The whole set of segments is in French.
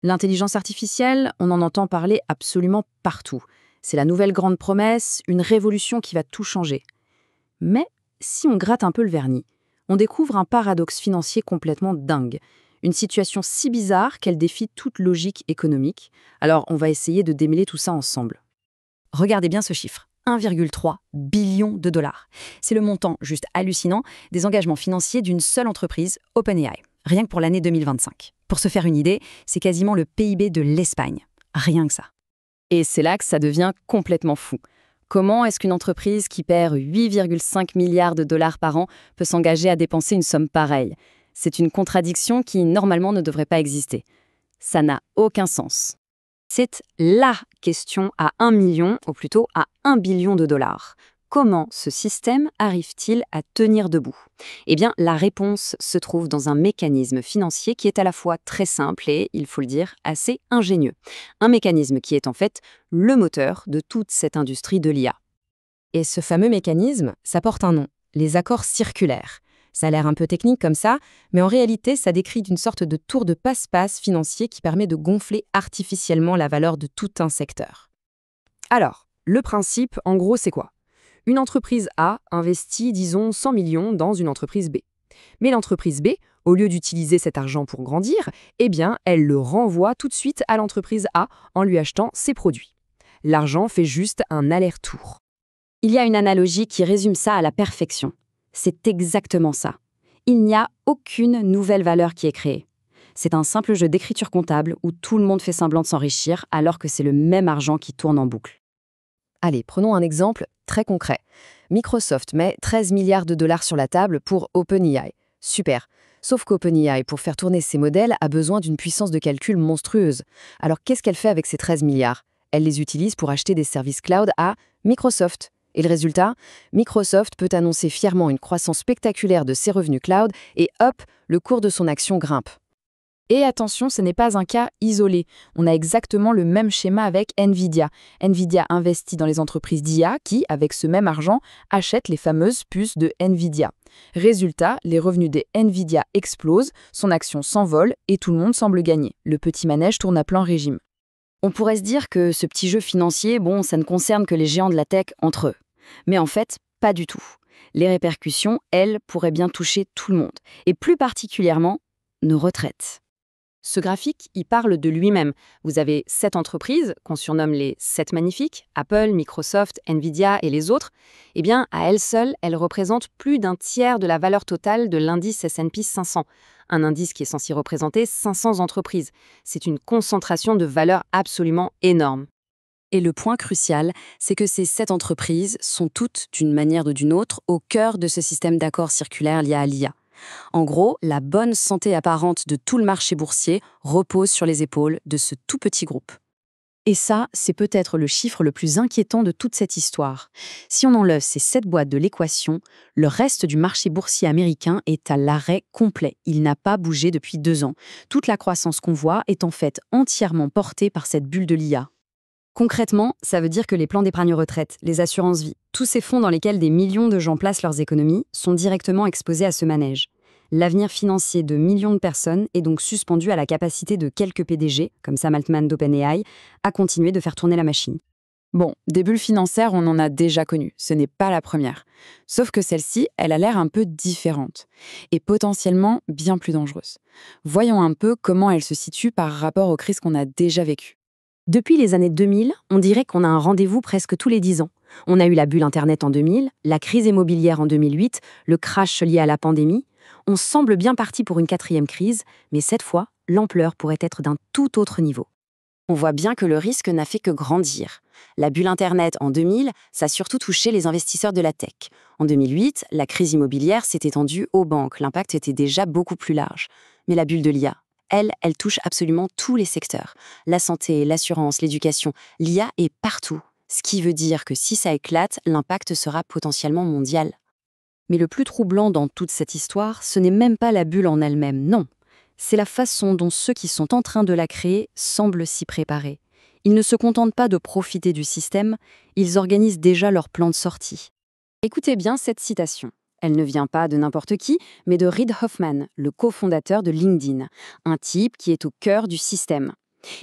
L'intelligence artificielle, on en entend parler absolument partout. C'est la nouvelle grande promesse, une révolution qui va tout changer. Mais si on gratte un peu le vernis, on découvre un paradoxe financier complètement dingue. Une situation si bizarre qu'elle défie toute logique économique. Alors on va essayer de démêler tout ça ensemble. Regardez bien ce chiffre, 1,3 billion de dollars. C'est le montant juste hallucinant des engagements financiers d'une seule entreprise, OpenAI, rien que pour l'année 2025. Pour se faire une idée, c'est quasiment le PIB de l'Espagne. Rien que ça. Et c'est là que ça devient complètement fou. Comment est-ce qu'une entreprise qui perd 8,5 milliards de dollars par an peut s'engager à dépenser une somme pareille? C'est une contradiction qui, normalement, ne devrait pas exister. Ça n'a aucun sens. C'est LA question à 1 million, ou plutôt à 1 billion de dollars. Comment ce système arrive-t-il à tenir debout? Eh bien, la réponse se trouve dans un mécanisme financier qui est à la fois très simple et, il faut le dire, assez ingénieux. Un mécanisme qui est en fait le moteur de toute cette industrie de l'IA. Et ce fameux mécanisme, ça porte un nom, les accords circulaires. Ça a l'air un peu technique comme ça, mais en réalité, ça décrit une sorte de tour de passe-passe financier qui permet de gonfler artificiellement la valeur de tout un secteur. Alors, le principe, en gros, c'est quoi? Une entreprise A investit, disons, 100 millions dans une entreprise B. Mais l'entreprise B, au lieu d'utiliser cet argent pour grandir, eh bien, elle le renvoie tout de suite à l'entreprise A en lui achetant ses produits. L'argent fait juste un aller-retour. Il y a une analogie qui résume ça à la perfection. C'est exactement ça. Il n'y a aucune nouvelle valeur qui est créée. C'est un simple jeu d'écriture comptable où tout le monde fait semblant de s'enrichir alors que c'est le même argent qui tourne en boucle. Allez, prenons un exemple très concret. Microsoft met 13 milliards de dollars sur la table pour OpenAI. Super. Sauf qu'OpenAI, pour faire tourner ses modèles, a besoin d'une puissance de calcul monstrueuse. Alors qu'est-ce qu'elle fait avec ces 13 milliards? Elle les utilise pour acheter des services cloud à Microsoft. Et le résultat? Microsoft peut annoncer fièrement une croissance spectaculaire de ses revenus cloud et hop, le cours de son action grimpe. Et attention, ce n'est pas un cas isolé. On a exactement le même schéma avec Nvidia. Nvidia investit dans les entreprises d'IA qui, avec ce même argent, achètent les fameuses puces de Nvidia. Résultat, les revenus des Nvidia explosent, son action s'envole et tout le monde semble gagner. Le petit manège tourne à plein régime. On pourrait se dire que ce petit jeu financier, ça ne concerne que les géants de la tech entre eux. Mais en fait, pas du tout. Les répercussions, elles, pourraient bien toucher tout le monde, et plus particulièrement nos retraites. Ce graphique, il parle de lui-même. Vous avez 7 entreprises qu'on surnomme les 7 magnifiques, Apple, Microsoft, Nvidia et les autres. Eh bien, à elles seules, elles représentent plus d'un tiers de la valeur totale de l'indice S&P 500, un indice qui est censé représenter 500 entreprises. C'est une concentration de valeur absolument énorme. Et le point crucial, c'est que ces 7 entreprises sont toutes, d'une manière ou d'une autre, au cœur de ce système d'accords circulaires lié à l'IA. En gros, la bonne santé apparente de tout le marché boursier repose sur les épaules de ce tout petit groupe. Et ça, c'est peut-être le chiffre le plus inquiétant de toute cette histoire. Si on enlève ces 7 boîtes de l'équation, le reste du marché boursier américain est à l'arrêt complet. Il n'a pas bougé depuis 2 ans. Toute la croissance qu'on voit est en fait entièrement portée par cette bulle de l'IA. Concrètement, ça veut dire que les plans d'épargne retraite, les assurances-vie, tous ces fonds dans lesquels des millions de gens placent leurs économies sont directement exposés à ce manège. L'avenir financier de millions de personnes est donc suspendu à la capacité de quelques PDG, comme Sam Altman d'OpenAI, à continuer de faire tourner la machine. Bon, des bulles financières, on en a déjà connu, ce n'est pas la première. Sauf que celle-ci, elle a l'air un peu différente et potentiellement bien plus dangereuse. Voyons un peu comment elle se situe par rapport aux crises qu'on a déjà vécues. Depuis les années 2000, on dirait qu'on a un rendez-vous presque tous les 10 ans. On a eu la bulle Internet en 2000, la crise immobilière en 2008, le crash lié à la pandémie. On semble bien parti pour une 4e crise, mais cette fois, l'ampleur pourrait être d'un tout autre niveau. On voit bien que le risque n'a fait que grandir. La bulle Internet en 2000, ça a surtout touché les investisseurs de la tech. En 2008, la crise immobilière s'est étendue aux banques. L'impact était déjà beaucoup plus large. Mais la bulle de l'IA, elle touche absolument tous les secteurs. La santé, l'assurance, l'éducation. L'IA est partout. Ce qui veut dire que si ça éclate, l'impact sera potentiellement mondial. Mais le plus troublant dans toute cette histoire, ce n'est même pas la bulle en elle-même, non. C'est la façon dont ceux qui sont en train de la créer semblent s'y préparer. Ils ne se contentent pas de profiter du système, ils organisent déjà leur plan de sortie. Écoutez bien cette citation. Elle ne vient pas de n'importe qui, mais de Reid Hoffman, le cofondateur de LinkedIn, un type qui est au cœur du système.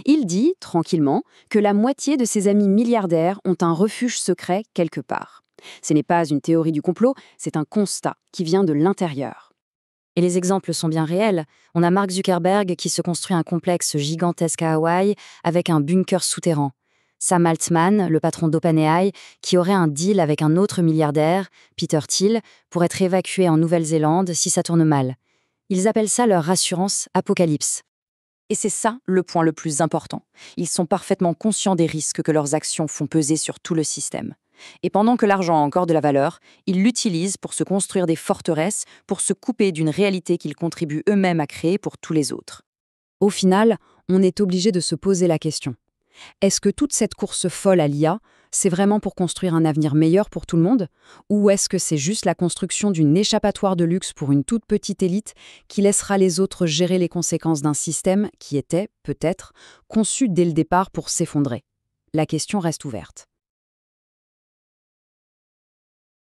Il dit, tranquillement, que la moitié de ses amis milliardaires ont un refuge secret quelque part. Ce n'est pas une théorie du complot, c'est un constat qui vient de l'intérieur. Et les exemples sont bien réels. On a Mark Zuckerberg qui se construit un complexe gigantesque à Hawaï avec un bunker souterrain. Sam Altman, le patron d'OpenAI, qui aurait un deal avec un autre milliardaire, Peter Thiel, pour être évacué en Nouvelle-Zélande si ça tourne mal. Ils appellent ça leur assurance apocalypse. Et c'est ça le point le plus important. Ils sont parfaitement conscients des risques que leurs actions font peser sur tout le système. Et pendant que l'argent a encore de la valeur, ils l'utilisent pour se construire des forteresses, pour se couper d'une réalité qu'ils contribuent eux-mêmes à créer pour tous les autres. Au final, on est obligé de se poser la question. Est-ce que toute cette course folle à l'IA, c'est vraiment pour construire un avenir meilleur pour tout le monde? Ou est-ce que c'est juste la construction d'une échappatoire de luxe pour une toute petite élite qui laissera les autres gérer les conséquences d'un système qui était, peut-être, conçu dès le départ pour s'effondrer? La question reste ouverte.